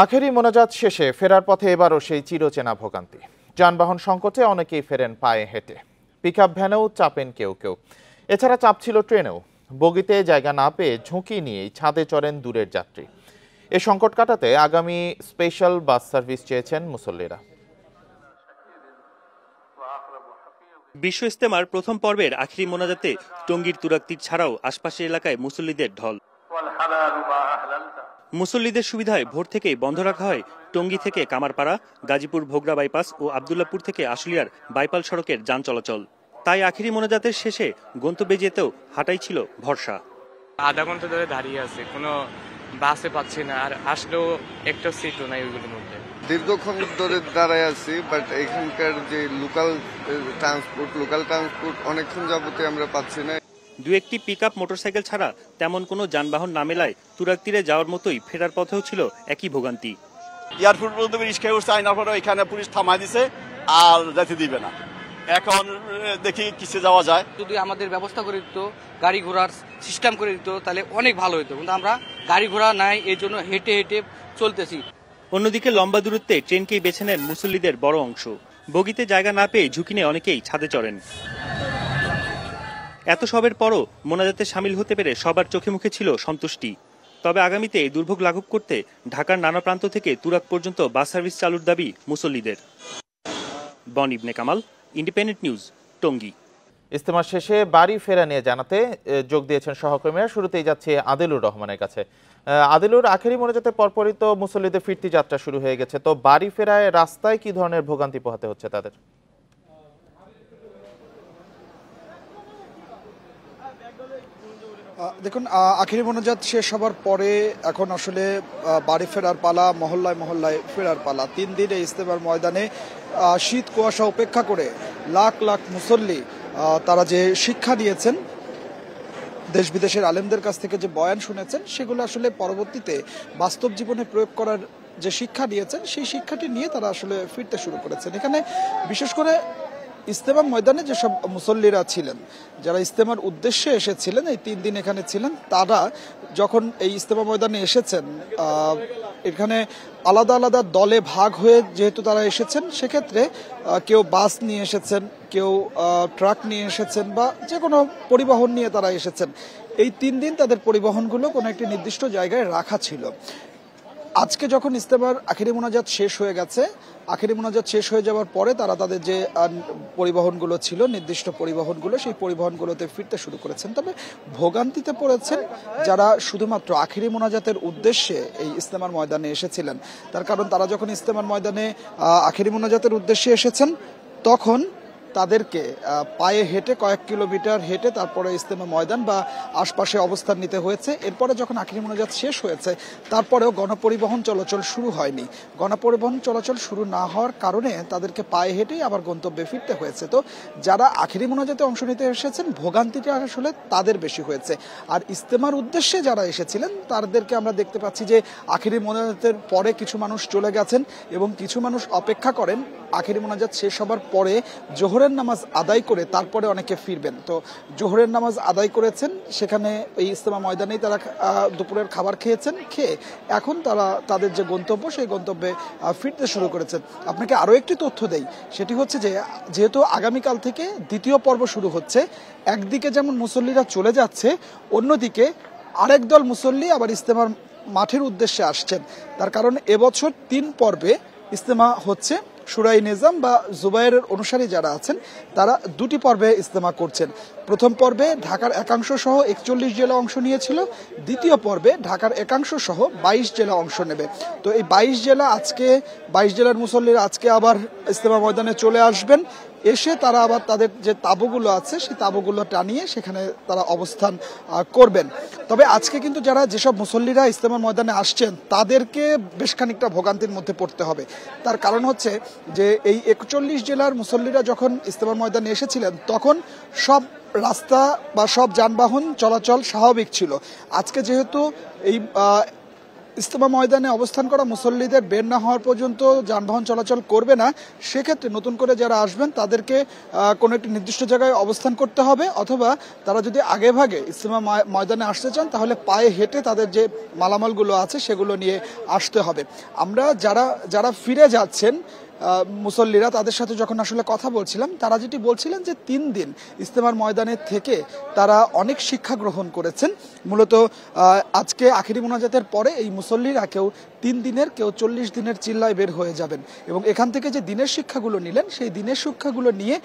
আখেরি মোনাজাত শেষে ফেরার পথে এবারও সেই চিরচেনা ভোগান্তি। যানবাহন সংকটে অনেকেই ফেরেন পায়ে হেঁটে, পিকআপ ভ্যানেও চাপেন কেউ কেউ। এছাড়া চাপ ছিল ট্রেনেও, বগিতে জায়গা না পেয়ে ঝুঁকি নিয়েই ছাদে চড়েন দূরের যাত্রী। এ সংকট কাটাতে আগামী স্পেশাল বাস সার্ভিস চেয়েছেন মুসল্লিরা। বিশ্ব ইজতেমার প্রথম পর্বের আখেরি মোনাজাতে টঙ্গীর তুরাগতীর ছাড়াও আশপাশের এলাকায় মুসল্লিদের ঢল। মুসল্লিদের সুবিধায় ভোর থেকেই বন্ধ রাখা হয় টঙ্গী থেকে কামারপাড়া, গাজীপুর ভোগড়া বাইপাস ও আব্দুল্লাহপুর থেকে আশুলিয়ার বাইপাল সড়কের যান চলাচল। তাই আখেরি মোনাজাতের শেষে গন্তব্যে যেতেও হাঁটাই ছিল ভরসা। আধা ঘন্টা ধরে দাঁড়িয়ে আছে, কোনো বাসে পাচ্ছি না, আর আসলেও একটা সিটও নাই ওইগুলোর মধ্যে। দীর্ঘক্ষণ ধরে দাঁড়ায় আছি, বাট এখানকার যে লোকাল ট্রান্সপোর্ট অনেকক্ষণ যাবতে আমরা পাচ্ছি না। দু একটি পিকআপ মোটরসাইকেল ছাড়া তেমন কোনো যানবাহন না মেলায় তুরাগতীরে যাওয়ার মতোই ফেরার পথেও ছিল একই ভোগান্তি। এয়ারপোর্ট পর্যন্ত রিক্সায় উঠছে, আইনার পরে এখানে পুলিশ থামায় দিছে আর যেতে দিবে না। এখন দেখি কিসে যাওয়া যায়। যদি আমাদের ব্যবস্থা করে দিত, গাড়ি ঘোড়ার সিস্টেম করে দিত, তাহলে অনেক ভালো হতো, কিন্তু আমরা গাড়ি ঘোড়া নাই, এই জন্য হেঁটে হেঁটে চলতেছি। অন্যদিকে লম্বা দূরত্বে ট্রেনকেই বেছে নেন মুসল্লিদের বড় অংশ। বগিতে জায়গা না পেয়ে ঝুঁকি নিয়ে অনেকেই ছাদে চড়েন। এত সবের পরও মোনাজাতে সামিল হতে পেরে সবার চোখে মুখে ছিল সন্তুষ্টি। তবে আগামীতে এই দুর্ভোগ লাঘব করতে ঢাকার নানা প্রান্ত থেকে তুরাগ পর্যন্ত বাস সার্ভিস চালুর দাবি মুসল্লিদের। বন ইবনে কামাল, ইন্ডিপেন্ডেন্ট নিউজ, টঙ্গী। ইজতেমা শেষে বাড়ি ফেরা নিয়ে জানাতে যোগ দিয়েছেন সহকর্মীরা। শুরুতেই যাচ্ছে আদিলুর রহমানের কাছে। আদিলুর, আখেরি মোনাজাতের পরপরই তো মুসল্লিদের ফিরতি যাত্রা শুরু হয়ে গেছে, তো বাড়ি ফেরায় রাস্তায় কি ধরনের ভোগান্তি পোহাতে হচ্ছে তাদের? দেখুন, আখেরি মোনাজাত শেষ হবার পরে এখন আসলে বাড়ি ফেরার পালা, মহল্লায় মহল্লায় ফেরার পালা। 3 দিন এই ইজতেমার ময়দানে শীত কুয়াশা উপেক্ষা করে লাখ লাখ মুসল্লি তারা যে শিক্ষা নিয়েছেন, দেশ বিদেশের আলেমদের কাছ থেকে যে বয়ান শুনেছেন, সেগুলো আসলে পরবর্তীতে বাস্তব জীবনে প্রয়োগ করার যে শিক্ষা নিয়েছেন, সেই শিক্ষাটি নিয়ে তারা আসলে ফিরতে শুরু করেছেন। এখানে বিশেষ করে ইজতেমা ময়দানে যেসব মুসল্লিরা ছিলেন, যারা ইজতেমার উদ্দেশ্যে এসেছিলেন, এই 3 দিন এখানে ছিলেন, তারা যখন এই ইজতেমা ময়দানে এসেছেন, এখানে আলাদা আলাদা দলে ভাগ হয়ে যেহেতু তারা এসেছেন, সেক্ষেত্রে কেউ বাস নিয়ে এসেছেন, কেউ ট্রাক নিয়ে এসেছেন, বা যে কোনো পরিবহন নিয়ে তারা এসেছেন। এই 3 দিন তাদের পরিবহনগুলো কোনো একটি নির্দিষ্ট জায়গায় রাখা ছিল। আজকে যখন ইজতেমার আখেরি মোনাজাত শেষ হয়ে গেছে, আখেরি মোনাজাত শেষ হয়ে যাওয়ার পরে তারা তাদের যে পরিবহনগুলো ছিল, নির্দিষ্ট পরিবহনগুলো, সেই পরিবহনগুলোতে ফিরতে শুরু করেছেন। তবে ভোগান্তিতে পড়েছেন যারা শুধুমাত্র আখেরি মোনাজাতের উদ্দেশ্যে এই ইজতেমার ময়দানে এসেছিলেন। তার কারণ তারা যখন ইজতেমার ময়দানে আখেরি মোনাজাতের উদ্দেশ্যে এসেছেন, তখন তাদেরকে পায়ে হেঁটে কয়েক কিলোমিটার হেঁটে তারপরে ইজতেমা ময়দান বা আশপাশে অবস্থান নিতে হয়েছে। এরপরে যখন আখেরি মোনাজাত শেষ হয়েছে, তারপরেও গণপরিবহন চলাচল শুরু হয়নি। গণপরিবহন চলাচল শুরু না হওয়ার কারণে তাদেরকে পায়ে হেঁটেই আবার গন্তব্যে ফিরতে হয়েছে। তো যারা আখেরি মোনাজাতে অংশ নিতে এসেছেন, ভোগান্তিটা আসলে তাদের বেশি হয়েছে। আর ইজতেমার উদ্দেশ্যে যারা এসেছিলেন, তাদেরকে আমরা দেখতে পাচ্ছি যে আখেরি মোনাজাতের পরে কিছু মানুষ চলে গেছেন এবং কিছু মানুষ অপেক্ষা করেন আখেরি মোনাজাত শেষ হবার পরে জোহরের নামাজ আদায় করে তারপরে অনেকে ফিরবেন। তো জোহরের নামাজ আদায় করেছেন, সেখানে এই ইজতেমা ময়দানেই তারা দুপুরের খাবার খেয়েছেন, খেয়ে এখন তারা তাদের যে গন্তব্য, সেই গন্তব্যে ফিরতে শুরু করেছেন। আপনাকে আরও একটি তথ্য দেই, সেটি হচ্ছে যে যেহেতু আগামীকাল থেকে দ্বিতীয় পর্ব শুরু হচ্ছে, একদিকে যেমন মুসল্লিরা চলে যাচ্ছে, অন্যদিকে আরেক দল মুসল্লি আবার ইজতেমার মাঠের উদ্দেশ্যে আসছেন। তার কারণ এবছর 3 পর্বে ইজতেমা হচ্ছে। শুরাই নিজাম বা জুবাইরের অনুসারী যারা আছেন, তারা 2টি পর্বে ইজতেমা করছেন। প্রথম পর্বে ঢাকার একাংশ সহ 41 জেলা অংশ নিয়েছিল, দ্বিতীয় পর্বে ঢাকার একাংশ সহ 22 জেলা অংশ নেবে। তো এই 22 জেলার মুসল্লিরা আজকে আবার ইজতেমা ময়দানে চলে আসবেন। এসে তারা আবার তাদের যে তাঁবুগুলো আছে, সেই তাঁবুগুলো টানিয়ে সেখানে তারা অবস্থান করবেন। তবে আজকে কিন্তু যেসব মুসল্লিরা ইজতেমার ময়দানে আসছেন, তাদেরকে বেশ খানিকটা ভোগান্তির মধ্যে পড়তে হবে। তার কারণ হচ্ছে যে এই 41 জেলার মুসল্লিরা যখন ইজতেমার ময়দানে এসেছিলেন, তখন সব রাস্তা বা সব যানবাহন চলাচল স্বাভাবিক ছিল। আজকে যেহেতু এই ইজতেমা ময়দানে অবস্থান করা মুসল্লিদের বের না হওয়ার পর্যন্ত যানবাহন চলাচল করবে না। সেক্ষেত্রে নতুন করে যারা আসবেন তাদেরকে কোনো একটি নির্দিষ্ট জায়গায় অবস্থান করতে হবে, অথবা তারা যদি আগে ভাগে ইজতেমা ময়দানে আসতে চান তাহলে পায়ে হেঁটে তাদের যে মালামালগুলো আছে সেগুলো নিয়ে আসতে হবে। আমরা যারা ফিরে যাচ্ছেন মুসল্লিরা, তাদের সাথে যখন আসলে কথা বলছিলাম, তারা যেটি বলছিলেন যে 3 দিন ইজতেমার ময়দানে থেকে তারা অনেক শিক্ষা গ্রহণ করেছেন। মূলত আজকে আখিরি মোনাজাতের পরে এই মুসল্লিরা কেউ 3 দিনের, কেউ 40 দিনের চিল্লায় বের হয়ে যাবেন এবং এখান থেকে যে দিনের শিক্ষাগুলো নিলেন সেই দিনের শিক্ষাগুলো নিয়ে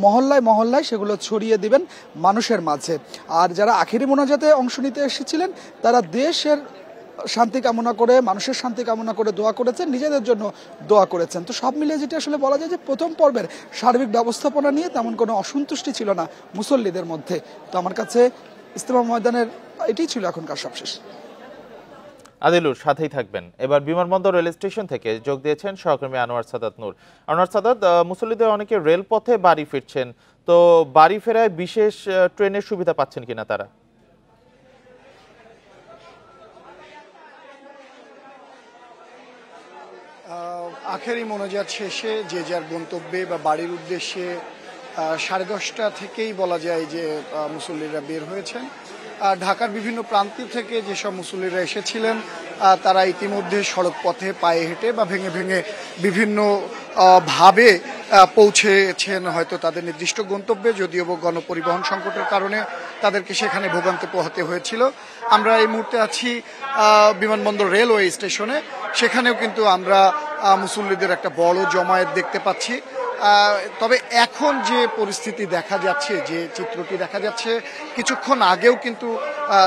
মহল্লায় মহল্লায় সেগুলো ছড়িয়ে দিবেন মানুষের মাঝে। আর যারা আখিরি মোনাজাতে অংশ নিতে এসেছিলেন তারা দেশের শান্তি কামনা করে, মানুষের শান্তি কামনা করে দোয়া করেছেন, নিজেদের জন্য দোয়া করেছেন। তো সব মিলিয়ে যেটা আসলে বলা যায় যে প্রথম পর্বের সার্বিক ব্যবস্থাপনা নিয়ে তেমন কোনো অসন্তুষ্টি ছিল না মুসল্লিদের মধ্যে। তো আমার কাছে ইজতেমা ময়দানের এটাই ছিল এখনকার সবশেষ। আদিলুর সাথেই থাকবেন। এবার বিমানবন্দর রেল স্টেশন থেকে যোগ দিয়েছেন সহকর্মী আনোয়ার সাদাত নূর। আনোয়ার সাদাত, মুসল্লিদের অনেকে রেলপথে বাড়ি ফিরছেন, তো বাড়ি ফেরায় বিশেষ ট্রেনের সুবিধা পাচ্ছেন কিনা তারা? আখেরি মোনাজাত শেষে যে যার গন্তব্যে বা বাড়ির উদ্দেশ্যে 10:30 থেকেই বলা যায় যে মুসল্লিরা বের হয়েছেন। ঢাকার বিভিন্ন প্রান্ত থেকে যেসব মুসল্লিরা এসেছিলেন তারা ইতিমধ্যে সড়ক পথে পায়ে হেঁটে বা ভেঙে ভেঙে বিভিন্ন ভাবে পৌঁছেছেন হয়তো তাদের নির্দিষ্ট গন্তব্যে, যদিও গণপরিবহন সংকটের কারণে তাদেরকে সেখানে ভোগান্তি পোহাতে হয়েছিল। আমরা এই মুহূর্তে আছি বিমানবন্দর রেলওয়ে স্টেশনে, সেখানেও কিন্তু আমরা মুসল্লিদের একটা বড় জমায়েত দেখতে পাচ্ছি। তবে এখন যে পরিস্থিতি দেখা যাচ্ছে, যে চিত্রটি দেখা যাচ্ছে, কিছুক্ষণ আগেও কিন্তু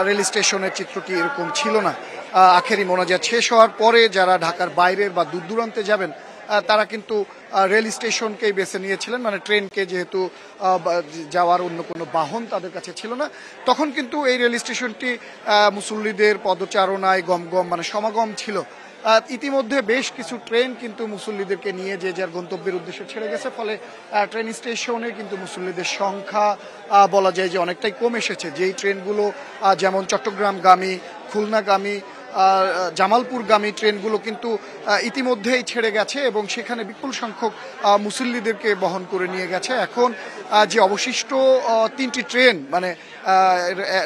রেল স্টেশনের চিত্রটি এরকম ছিল না। আখেরি মোনাজাত শেষ হওয়ার পরে যারা ঢাকার বাইরের বা দূর দূরান্তে যাবেন তারা কিন্তু রেল স্টেশনকেই বেছে নিয়েছিলেন, মানে ট্রেনকে, যেহেতু যাওয়ার অন্য কোনো বাহন তাদের কাছে ছিল না। তখন কিন্তু এই রেল স্টেশনটি মুসল্লিদের পদচারণায় গমগম, মানে সমাগম ছিল। ইতিমধ্যে বেশ কিছু ট্রেন কিন্তু মুসল্লিদেরকে নিয়ে যে যার গন্তব্যের উদ্দেশ্যে ছেড়ে গেছে, ফলে ট্রেন স্টেশনে কিন্তু মুসল্লিদের সংখ্যা বলা যায় যে অনেকটাই কম এসেছে। যেই ট্রেনগুলো যেমন চট্টগ্রামগামী, খুলনাগামী, জামালপুরগামী ট্রেনগুলো কিন্তু ইতিমধ্যেই ছেড়ে গেছে এবং সেখানে বিপুল সংখ্যক মুসল্লিদেরকে বহন করে নিয়ে গেছে। এখন যে অবশিষ্ট 3টি ট্রেন মানে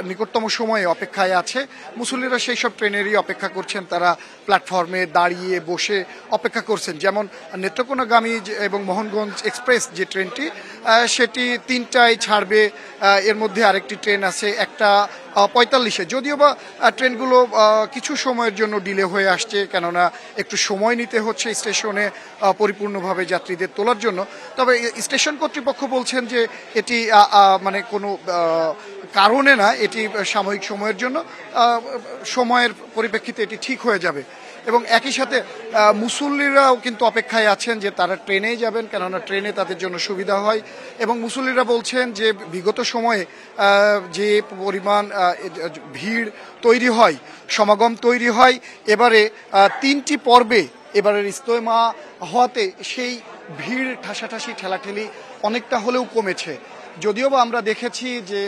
নিকটতম সময়ে অপেক্ষায় আছে, মুসল্লিরা সেই সব ট্রেনেরই অপেক্ষা করছেন। তারা প্ল্যাটফর্মে দাঁড়িয়ে বসে অপেক্ষা করছেন। যেমন নেত্রকোনাগামী এবং মোহনগঞ্জ এক্সপ্রেস যে ট্রেনটি, সেটি 3টায় ছাড়বে। এর মধ্যে আরেকটি ট্রেন আছে 1:45-এ, যদিও বা ট্রেনগুলো কিছু সময়ের জন্য ডিলে হয়ে আসছে, কেননা একটু সময় নিতে হচ্ছে স্টেশনে পরিপূর্ণভাবে যাত্রীদের তোলার জন্য। তবে স্টেশন কর্তৃপক্ষ বলছেন যে এটি মানে কোনো কারণে না, এটি সাময়িক সময়ের জন্য, সময়ের পরিপ্রেক্ষিতে এটি ঠিক হয়ে যাবে। এবং একই সাথে মুসল্লিরাও কিন্তু অপেক্ষায় আছেন যে তারা ট্রেনেই যাবেন, কেননা ট্রেনে তাদের জন্য সুবিধা হয়। এবং মুসল্লিরা বলছেন যে বিগত সময়ে যে পরিমাণ ভিড় তৈরি হয়, সমাগম তৈরি হয়, এবারে 3টি পর্বে এবারের ইজতেমা হওয়াতে সেই ভিড়, ঠাসাঠাসি, ঠেলাঠেলি অনেকটা হলেও কমেছে। যদিও বা আমরা দেখেছি যে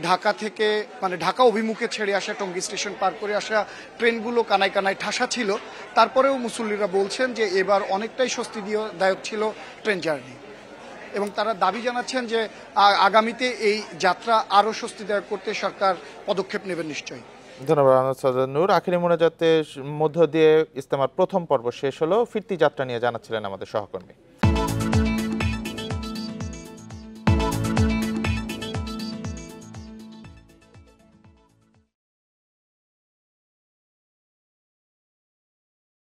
ঢাকা থেকে, মানে ঢাকা অভিমুখে ছেড়ে আসা, টঙ্গী স্টেশন পার করে আসা ট্রেনগুলো কানায় কানায় ঠাসা ছিল, তারপরেও মুসল্লিরা বলছেন যে এবার অনেকটাই স্বস্তিদায়ক ছিল ট্রেন জার্নি। এবং তারা দাবি জানাচ্ছেন যে আগামীতে এই যাত্রা আরও স্বস্তিদায়ক করতে সরকার পদক্ষেপ নেবেন নিশ্চয়ই। ধন্যবাদ আনোয়ার সাদাত নূর। আখিরি মোনাজাতের মধ্য দিয়ে ইজতেমার প্রথম পর্ব শেষ হলো। ফিরতি যাত্রা নিয়ে জানাচ্ছিলেন আমাদের সহকর্মী।